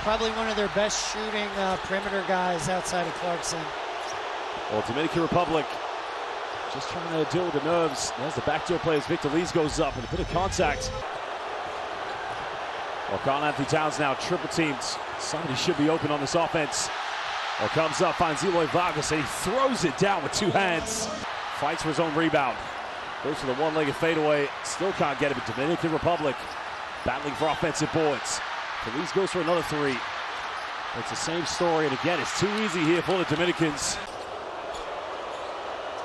probably one of their best shooting perimeter guys outside of Clarkson. Well, Dominican Republic just trying to deal with the nerves. There's the backdoor play as Victor Lees goes up and a bit of contact. Well, Carl Anthony Towns now triple teamed. Somebody should be open on this offense. Well, comes up, finds Eloy Vargas, and he throws it down with two hands. Fights for his own rebound. Goes for the one-legged fadeaway. Still can't get it, but Dominican Republic battling for offensive boards. Feliz goes for another three. It's the same story, and again, it's too easy here for the Dominicans.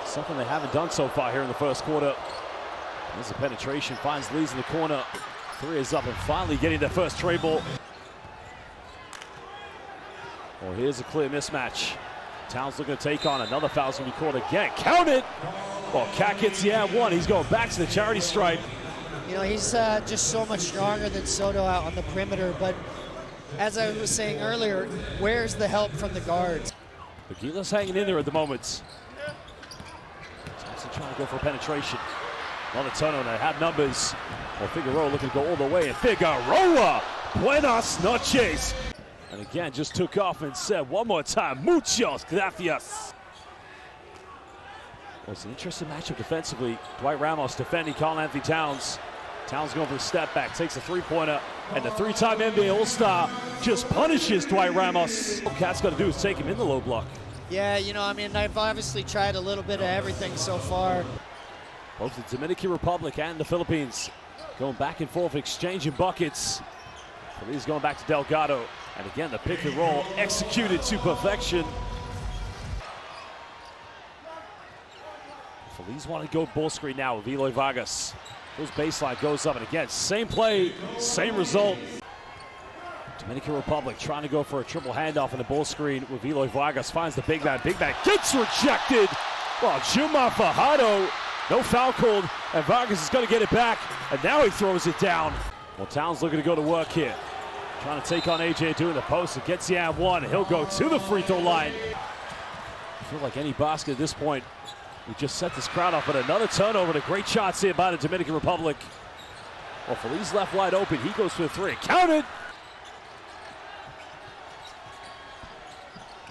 Something they haven't done so far here in the first quarter. There's the penetration, finds Lees in the corner. Three is up and finally getting their first tray ball. Well, here's a clear mismatch. Towns looking to take on another foul's going to be called again. Count it! Well, Cat gets the and one. He's going back to the charity stripe. You know, he's just so much stronger than Soto out on the perimeter, but as I was saying earlier, where's the help from the guards? Aguilar's hanging in there at the moment. Thompson trying to go for penetration. Another turnover, they have numbers. Well, Figueroa looking to go all the way, and Figueroa! Buenas noches! And again, just took off and said one more time, muchos gracias. Well, it's an interesting matchup defensively. Dwight Ramos defending Carl Anthony Towns. Towns going for a step back, takes a three-pointer, and the three-time NBA All-Star just punishes Dwight Ramos. All Cat's got to do is take him in the low block. Yeah, you know, I mean, I've obviously tried a little bit of everything so far. Both the Dominican Republic and the Philippines going back and forth, exchanging buckets. Feliz going back to Delgado. And again, the pick and roll executed to perfection. Feliz want to go ball screen now with Eloy Vargas. Goes baseline, goes up, and again, same play, same result. Dominican Republic trying to go for a triple handoff in the ball screen with Eloy Vargas. Finds the big man gets rejected. Well, Juma Fajardo, no foul called, and Vargas is going to get it back, and now he throws it down. Well, Towns looking to go to work here. Trying to take on AJ doing the post. It gets the and one. He'll go to the free throw line. I feel like any basket at this point. We just set this crowd off, but another turnover. The great shots here by the Dominican Republic. Well, Feliz left wide open. He goes for the three. Counted.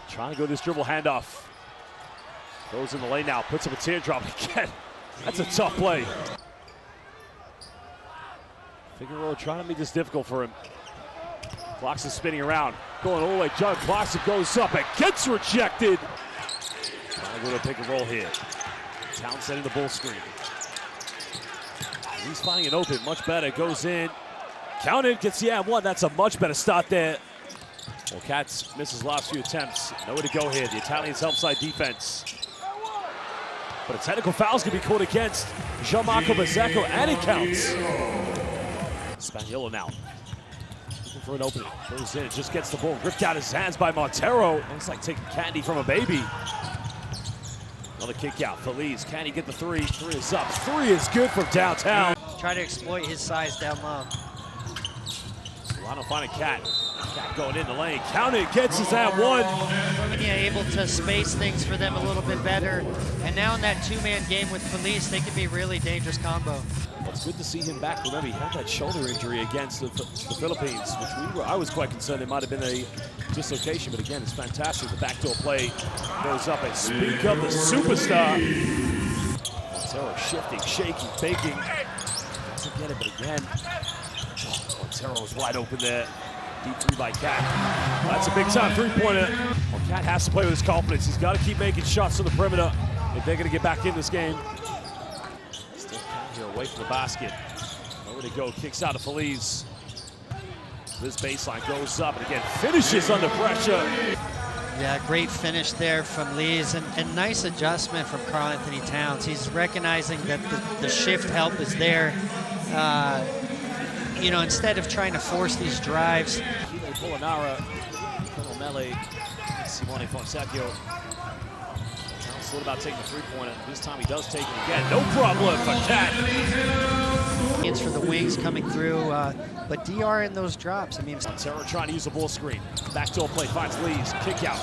Trying to go this dribble handoff. Goes in the lane now. Puts up a teardrop again. That's a tough play. Figueroa trying to make this difficult for him. Blocks is spinning around. Going all the way. Jug blocks it, goes up, and gets rejected. Trying to go to pick and roll here. Towns setting the ball screen. He's finding it open, much better. Goes in. Counted, gets the and one. That's a much better start there. Well, Cats misses last few attempts. Nowhere to go here. The Italians help side defense. But a technical foul's going to be called against Gianmarco Bezzecco, and it counts. Spaniolo now. Looking for an opening. Goes in, just gets the ball ripped out of his hands by Montero. Looks like taking candy from a baby. Another kick out. Feliz, can he get the three? Three is up. Three is good from downtown. Try to exploit his size down low. Solano finding Cat. Cat going in the lane. Counted, gets his and one. Yeah, able to space things for them a little bit better. And now in that two-man game with Feliz, they can be a really dangerous combo. Well, it's good to see him back. Remember, he had that shoulder injury against the Philippines, which I was quite concerned it might have been a dislocation. But again, it's fantastic. The backdoor play goes up, and speak of the superstar. Montero shifting, shaking, faking. Doesn't get it, but again, Montero was wide open there. Deep three by Cat. That's a big-time three-pointer. Well, Cat has to play with his confidence. He's got to keep making shots on the perimeter if they're going to get back in this game. Still Cat here away from the basket. Nowhere to go. Kicks out of Feliz. This baseline goes up and again finishes under pressure. Yeah, great finish there from Lees, and nice adjustment from Carl Anthony Towns. He's recognizing that the shift help is there. You know, instead of trying to force these drives. Polinara, Colonel Mele, Simone Fonseca. Towns thought about taking the three-pointer. This time he does take it again. No problem for Cat. It's for the wings coming through, but DR in those drops. I mean, Montero trying to use a ball screen. Backdoor play finds Lees. Kick out.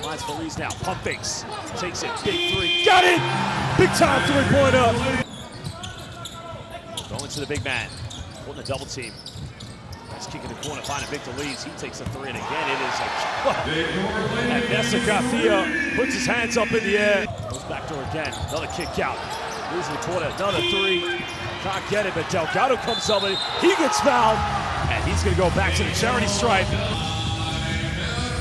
Finds Feliz now. Pump fakes. Takes it. Big three. Got it! Big time three-pointer. Going to the big man. Pulling the double team. That's kick in the corner, finding Victor Lees. He takes a three, and again, it is a... And Nessa Garcia puts his hands up in the air. Goes back door again, another kick out. Lees in the corner, another three. Can't get it, but Delgado comes up, and he gets fouled. And he's going to go back to the charity stripe.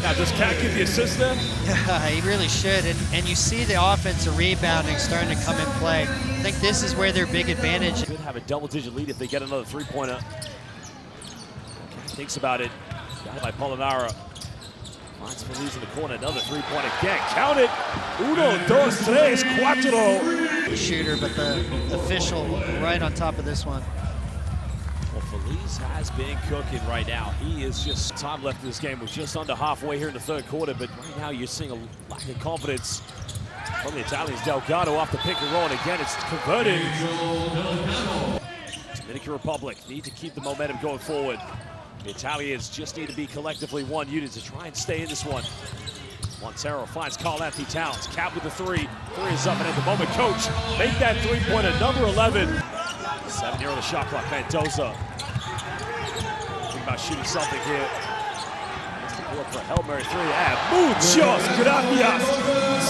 Now, does Cat get the assist there? Yeah, he really should. And you see the offensive rebounding starting to come in play. I think this is where their big advantage. Could have a double-digit lead if they get another three-pointer. Thinks about it. Got it by Polonara. Finds Feliz in the corner. Another three-point again. Count it. 1, 2, 3, 4. Shooter, but the official right on top of this one. Well, Feliz has been cooking right now. He is just time left in this game. We're just under halfway here in the third quarter, but right now you're seeing a lack of confidence from the Italians. Delgado off the pick and roll, and again it's converted. Dominican Republic need to keep the momentum going forward. The Italians just need to be collectively one unit to try and stay in this one. Montero finds Karl-Anthony Towns. Cap with the three. Three is up, and at the moment, coach, make that three-pointer, number 11. 7 here on the shot clock, Mendoza. Think about shooting something here. That's the pull-up for Hail Mary 3. And muchos gracias,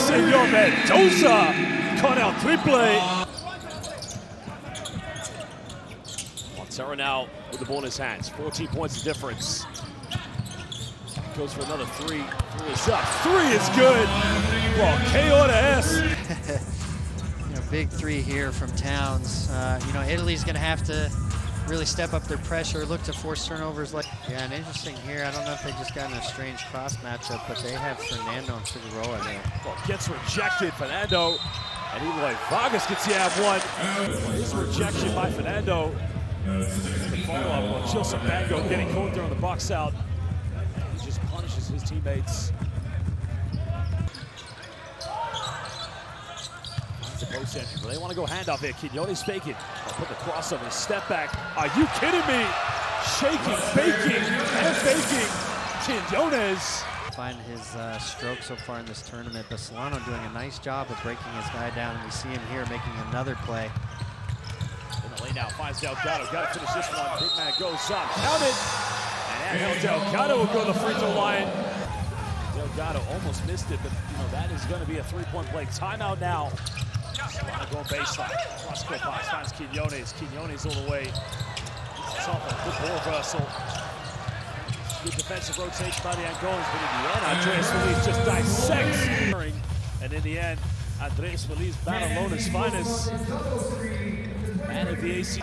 Senor Mendoza. Caught out triple. Montero now with the ball in his hands. 14 points of difference. Goes for another three. Three is up. Three is good. Well, KO to S. Big three here from Towns. Italy's going to have to really step up their pressure, look to force turnovers. Yeah, and interesting here. I don't know if they just got in a strange cross matchup, but they have Fernando and Figueroa there. Well, gets rejected, Fernando. And even like Vargas gets the ab one. His rejection by Fernando. The follow-up on Joseph Bango getting caught there on the box out. He just punishes his teammates. The post entry, but they want to go handoff here. Quinones faking. I'll put the crossover, step back. Are you kidding me? Shaking, baking, and faking. Quinones. Find his stroke so far in this tournament, but Solano doing a nice job of breaking his guy down, and we see him here making another play. In the lane now, finds Delgado. Got to finish this one. Big man goes up. Count it. And Angel Delgado will go to the free throw line. Delgado almost missed it, but that is going to be a three-point play. Timeout now. Solano going baseline. Cross-court pass finds Quinones. Quinones all the way. It's off a good ball reversal. Good defensive rotation by the Angolans, but in the end, Andres Feliz just dissects. And in the end, Andres Feliz, Badalona's finest. Man of the AC.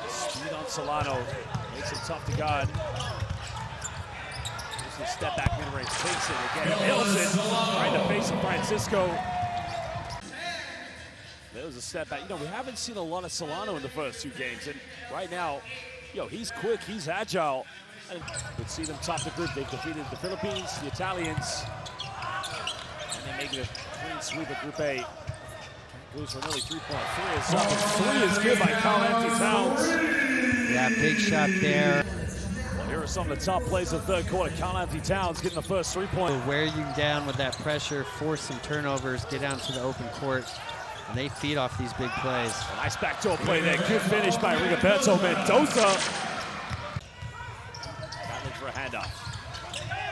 Speed on Solano. Makes it tough to guard. Just a step back mid-range. Takes it again. Nails it. Right in the face of Francisco. There was a step back. We haven't seen a lot of Solano in the first two games. And right now, he's quick, he's agile. And we'd see them top the group. They've defeated the Philippines, the Italians. And they're making a clean sweep of Group A. Goes for another three-point. Three is up. And three is good by Karl-Anthony Towns. Yeah, big shot there. Well, here are some of the top plays of the third quarter. Karl-Anthony Towns getting the first three-point. Wear you down with that pressure, force some turnovers, get down to the open court. And they feed off these big plays. A nice backdoor play there. Good finish by Rico Mendoza. Battling for a handoff.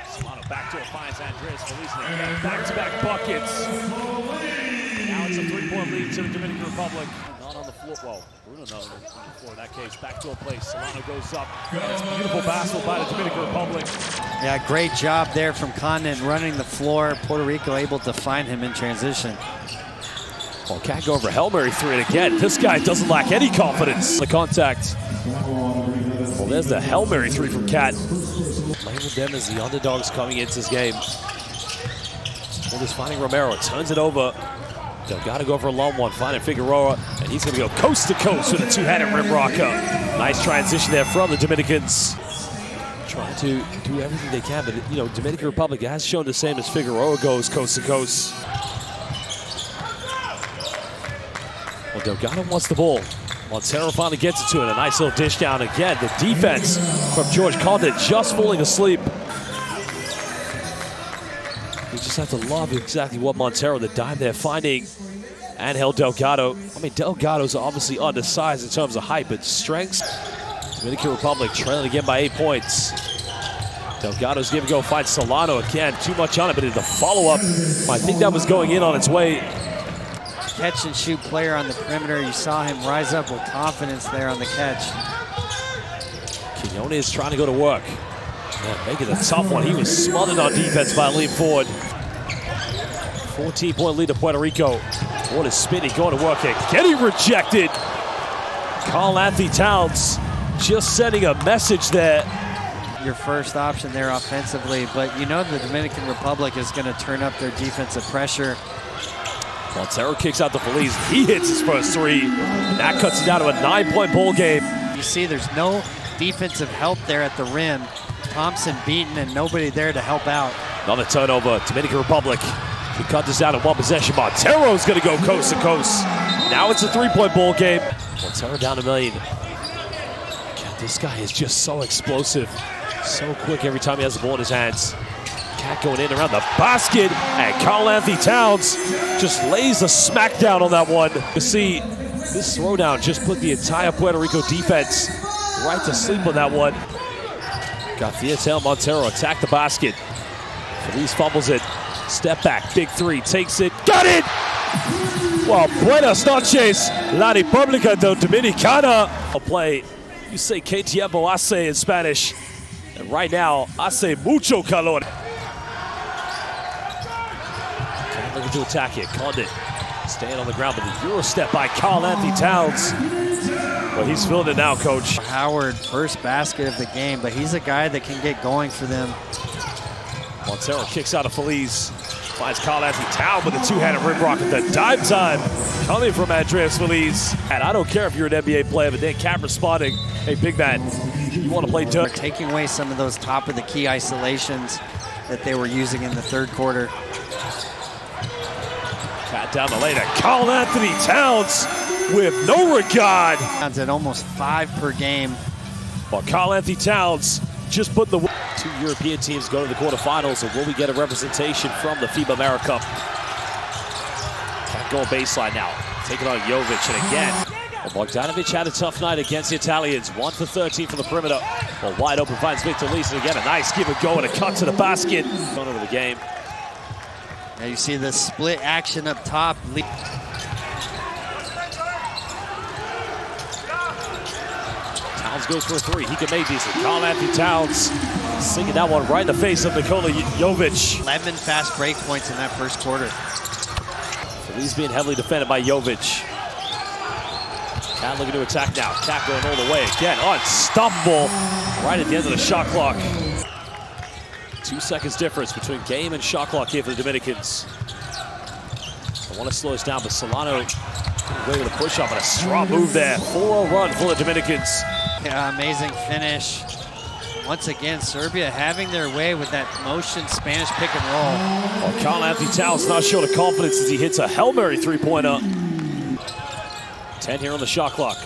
Solano backdoor finds Andres Feliz. Back-to-back buckets. Now it's a three-point lead to the Dominican Republic. Not on the floor. Well, Bruno not on the floor in that case. Backdoor play. Solano goes up. And it's beautiful basketball by the Dominican Republic. Yeah, great job there from Condon running the floor. Puerto Rico able to find him in transition. Well, can't go over Hail Mary 3, and again, this guy doesn't lack any confidence. The contact. Well, there's the Hail Mary 3 from Cat. Labeled them as the underdogs coming into this game. Well, just finding Romero, turns it over. They've got to go for a long one, finding Figueroa, and he's going to go coast to coast with a two-handed rim rocker. Nice transition there from the Dominicans. Trying to do everything they can, but Dominican Republic has shown the same as Figueroa goes coast to coast. Well, Delgado wants the ball. Montero finally gets it to it. A nice little dish down again. The defense from George Condon just falling asleep. You just have to love exactly what Montero, the dime there, finding Angel Delgado. I mean, Delgado's obviously undersized in terms of height, but strengths. Dominican Republic trailing again by 8 points. Delgado's give a go, finds Solano again. Too much on it, but the follow-up, I think that was going in on its way. Catch and shoot player on the perimeter. You saw him rise up with confidence there on the catch. Quinones trying to go to work. Man, making a tough one. He was smothered on defense by lean forward. 14-point lead to Puerto Rico. What is spinning, going to work again. Getting rejected. Karl-Anthony Towns just sending a message there. Your first option there offensively, but you know the Dominican Republic is going to turn up their defensive pressure. Montero kicks out the Feliz. He hits his first three. And that cuts it down to a 9-point bowl game. You see there's no defensive help there at the rim. Thompson beaten and nobody there to help out. Another turnover. Dominican Republic. We cut this down to one possession. Montero's going to go coast to coast. Now it's a 3-point bowl game. Montero down a million. God, this guy is just so explosive. So quick every time he has the ball in his hands. Cat going in around the basket, and Karl-Anthony Towns just lays a smackdown on that one. You see, this throwdown just put the entire Puerto Rico defense right to sleep on that one. Got Fiatel Montero attack the basket. Feliz fumbles it. Step back, big three, takes it, got it! Well, buenas noches, la República Dominicana. I'll play, you say que tiempo hace in Spanish. And right now, hace mucho calor. Looking to attack it, Condit staying on the ground, but the Euro step by Karl-Anthony Towns. But he's feeling it now, Coach. Howard, first basket of the game, but he's a guy that can get going for them. Montero kicks out of Feliz. Finds Karl-Anthony Towns with a two-handed rim rock at the dime time. Coming from Andreas Feliz. And I don't care if you're an NBA player, but then Cap responding, hey, big man, you want to play dirt? Taking away some of those top of the key isolations that they were using in the third quarter. Cat down the lane, Karl-Anthony Towns with no regard. Towns at almost 5 per game. Well, Karl-Anthony Towns just put the... Two European teams go to the quarterfinals, and will we get a representation from the FIBA World Cup? Cat going baseline now, taking on Jovic, and again, Bogdanovic had a tough night against the Italians. 1 for 13 from the perimeter. Well, wide open finds Victor Lees, and again, a nice give and go and a cut to the basket. Going over the game. Now you see the split action up top. Towns goes for a three. He can make these. Karl-Anthony Towns sinking that one right in the face of Nikola Jovic. 11 fast break points in that first quarter. So he's being heavily defended by Jovic. Cat looking to attack now. Cat going all the way again. Unstoppable right at the end of the shot clock. 2 seconds difference between game and shot clock here for the Dominicans. I want to slow this down, but Solano away with a push-up and a strong move there. 4-0 run for the Dominicans. Yeah, amazing finish. Once again, Serbia having their way with that motion Spanish pick and roll. Well, Karl-Anthony Towns not short of confidence as he hits a Hail Mary three-pointer. 10 here on the shot clock.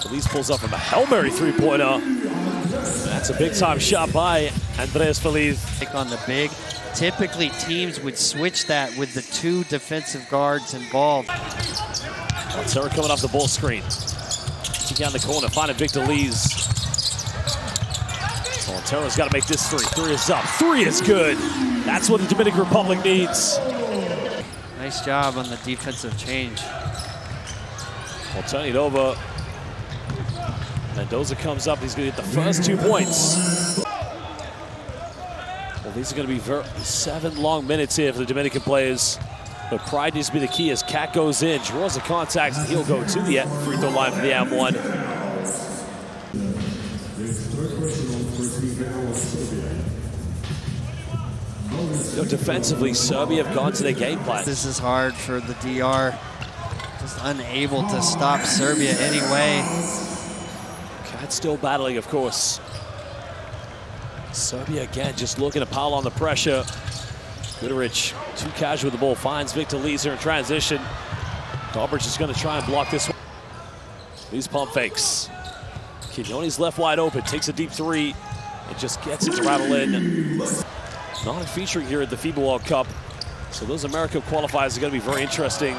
Feliz pulls up from a Hail Mary three-pointer. That's a big-time shot by Andreas Feliz. Take on the big. Typically, teams would switch that with the 2 defensive guards involved. Montero coming off the ball screen. Down the corner, finding Victor Lees. Montero's got to make this three. 3 is up. 3 is good. That's what the Dominican Republic needs. Nice job on the defensive change. We'll turn it over. Mendoza comes up. He's going to get the first 2 points. Well, these are going to be 7 long minutes here for the Dominican players. But pride needs to be the key as Cat goes in, draws the contact, and he'll go to the free throw line for the M1. You know, defensively, Serbia have gone to their game plan. This is hard for the DR. Just unable to stop Serbia anyway. Cat still battling, of course. Serbia again just looking to pile on the pressure. Goodrich, too casual with the ball, finds Victor Lees here in transition. Dobrich is going to try and block this one. These pump fakes. Quinones left wide open, takes a deep three, and just gets it to rattle in. Not featuring here at the FIBA World Cup, so those America qualifiers are going to be very interesting.